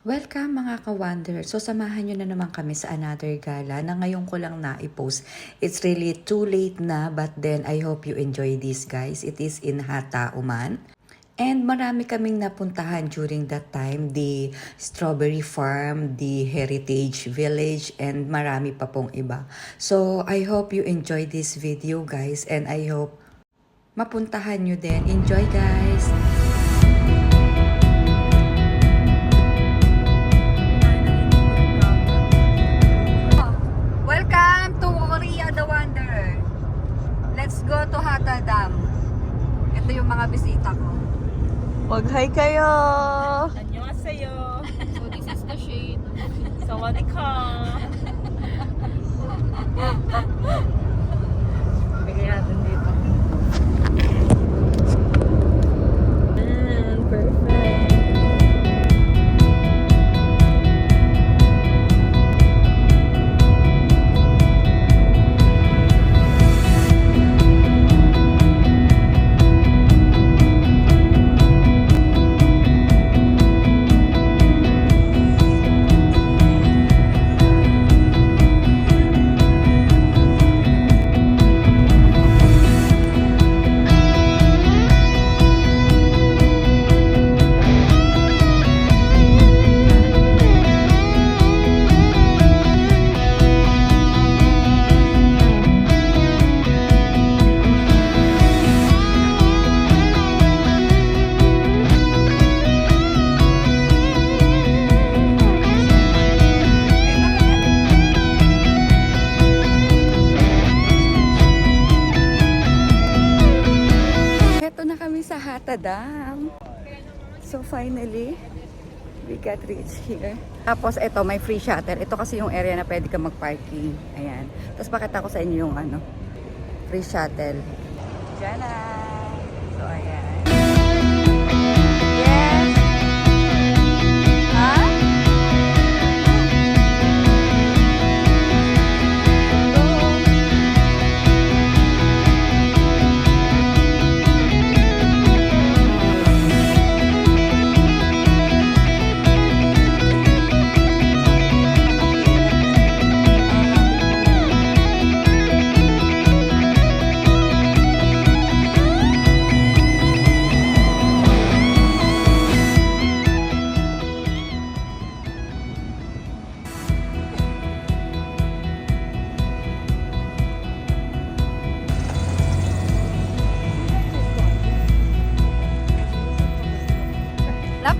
Welcome mga ka-Wander. So samahan nyo na naman kami sa another gala na ngayon ko lang na-i-post. It's really too late na, but then I hope you enjoy this, guys. It is in Hata, Oman. And marami kaming napuntahan during that time, the Strawberry Farm, the Heritage Village, and marami pa pong iba. So I hope you enjoy this video, guys, and I hope mapuntahan nyo din. Enjoy, guys! Welcome to Korea the Wanderer. Let's go to Hata Dam. Ito yung mga bisita ko. Mag-hi kayo! 안녕하세요. So this is the shade. 사와디카. Bigay natin dito. Perfect. Dam. So finally, we got reached here. Tapos ito, may free shuttle. Ito kasi yung area na pwede ka mag-parking. Ayan. Tapos pakita ko sa inyo yung free shuttle. Diyan na. So ayan. Yes! Ha?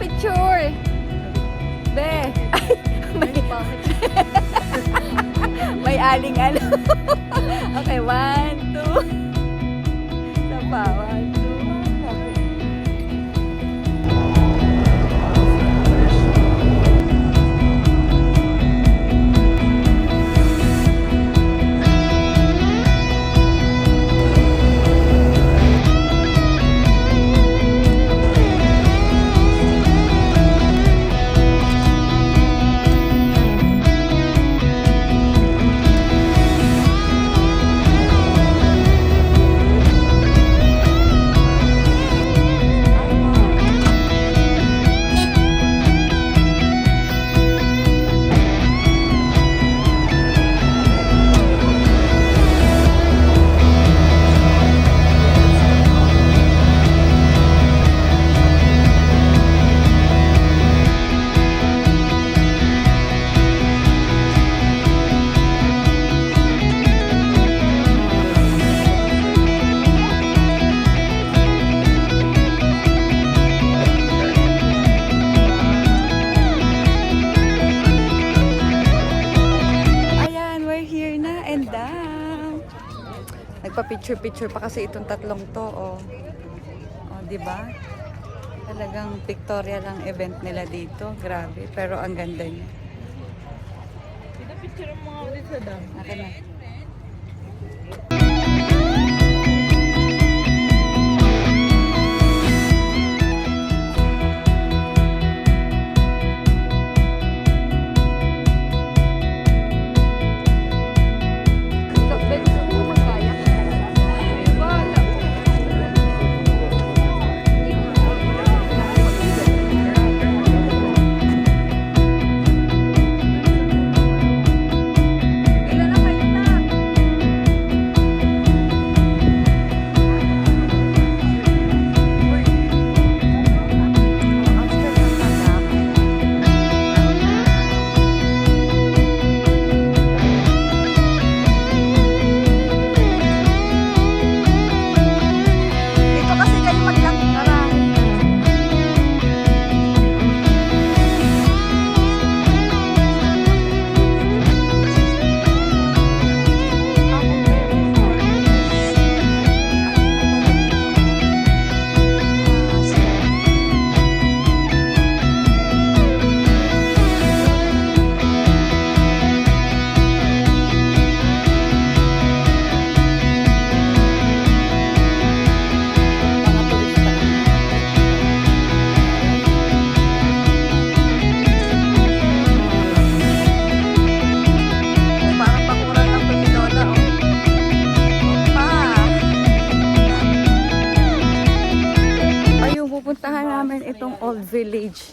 Picture! Be! May aling ano. Okay, 1, 2. Isa pa, 1, 2. Nagpa-picture-picture pa kasi itong tatlong to, oh. Oh, 'di ba? Talagang pictorial ang event nila dito. Grabe, pero ang ganda niya. Picture mo nga ulit sa dam. Akin na. itong old village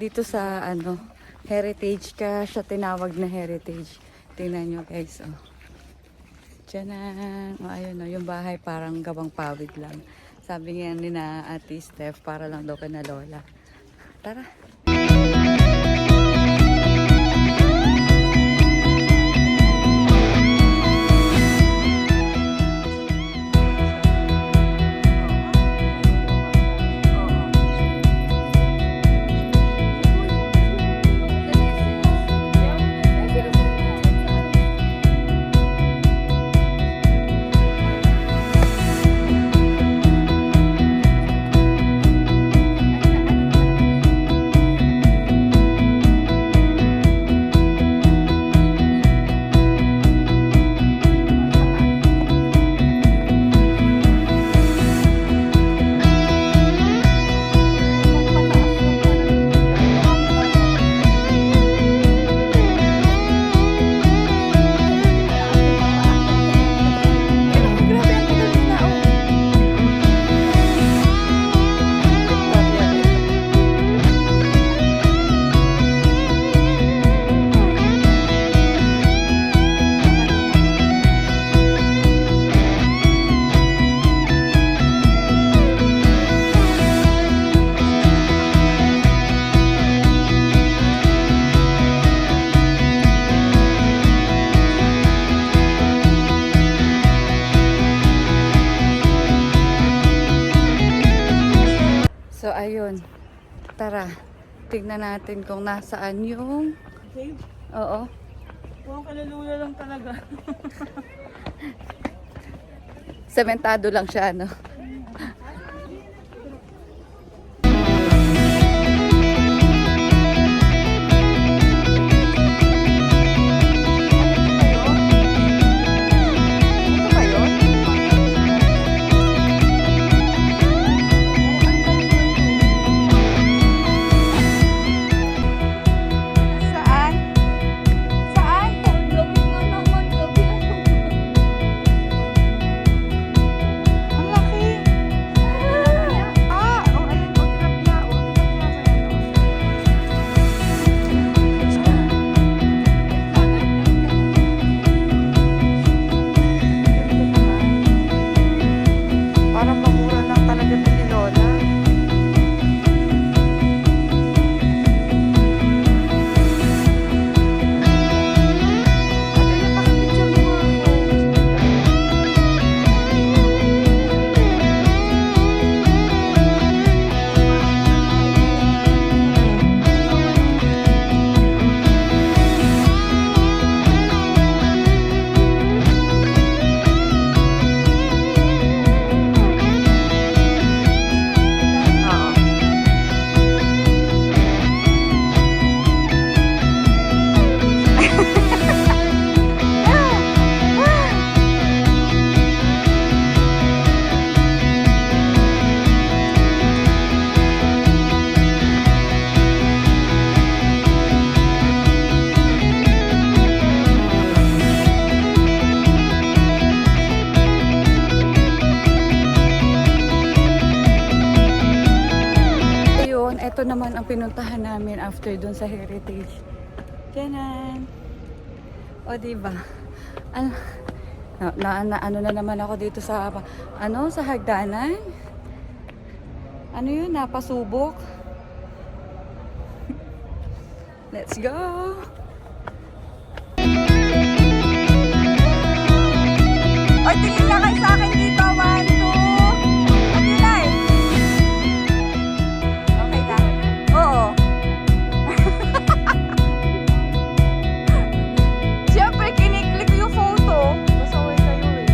dito sa ano, heritage, kaya siya tinawag na heritage. Tingnan nyo guys, oh. Tiyanan. Oh, ayun, oh, yung bahay parang gawang pawid lang. Sabi nga ni na Ate Steph, para lang daw kay na Lola. Tara. So, ayun. Tara. Tignan natin kung nasaan yung... Okay. Oo. Mukhang kalulula lang talaga. Sementado lang siya, no? Ito naman ang pinuntahan namin after dun sa heritage. Tiyanan. O diba? Ano na naman ako dito sa sa hagdanan. Ano yun? Napasubok. Let's go. O tingin na kayo sa akin dito. 1, 2. Atilay. Okay na? Oo. Siyempre, kiniklik yung photo. Masaway kayo eh.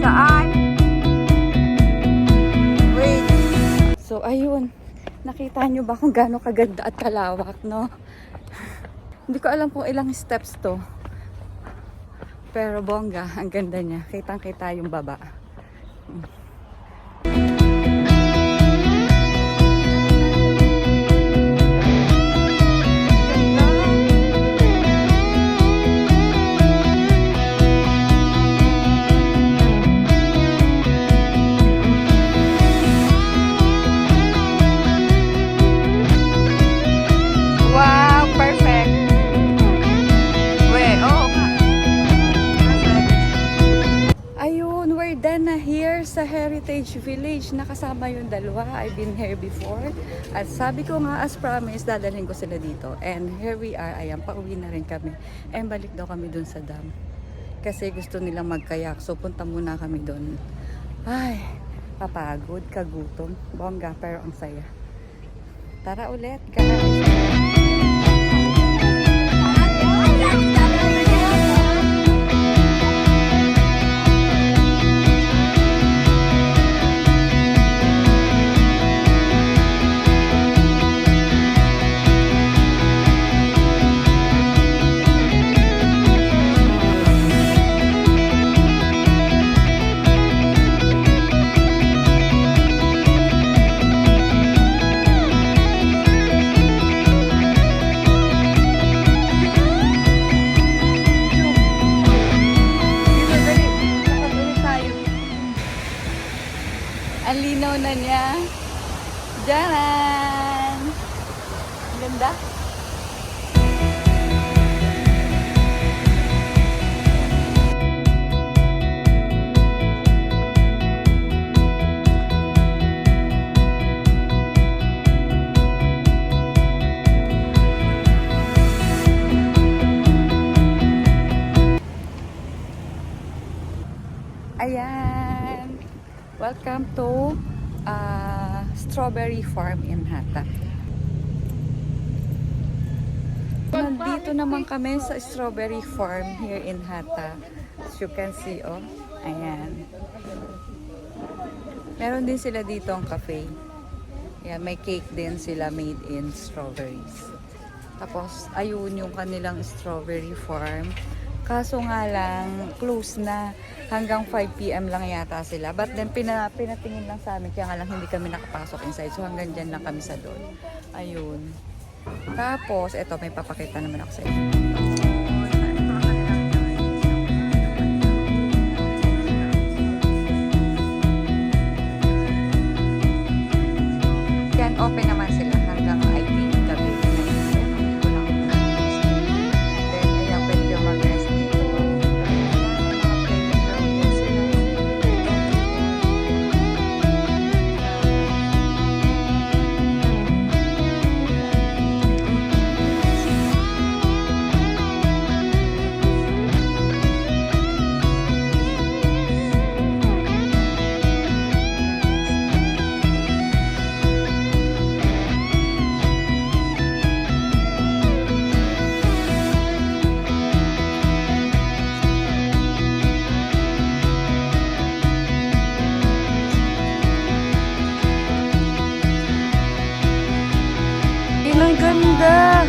Saan? Wait. So, ayun. Nakita nyo ba kung gaano kaganda at kalawak, no? Hindi ko alam kung ilang steps to. Pero bongga, ang ganda niya. Kitang-kita yung baba. Heritage Village. Nakasama yung dalawa. I've been here before. At sabi ko nga, as promised, dadalhin ko sila dito. And here we are. Ayan, pauwi na rin kami. And balik daw kami dun sa dam. Kasi gusto nilang magkayak. So, punta muna kami dun. Ay, papagod, kagutom. Bongga, pero ang saya. Tara ulit, guys. Ang linaw na niya. Diyan! Ang ganda. Ayan! Welcome to Strawberry Farm in Hata. Nandito naman kami sa Strawberry Farm here in Hata. As you can see, oh. Ayan. Meron din sila dito ang cafe. Ayan, may cake din sila made in strawberries. Tapos, ayun yung kanilang strawberry farm. Kaso nga lang, close na. Hanggang 5 p.m. lang yata sila. But then, pinatingin lang sa amin. Kaya nga lang, hindi kami nakapasok inside. So, hanggang dyan lang kami sa doon. Ayun. Tapos, eto, may papakita naman ako sa inyo. Yan, open naman sila hanggang I think gabi. Ang ganda!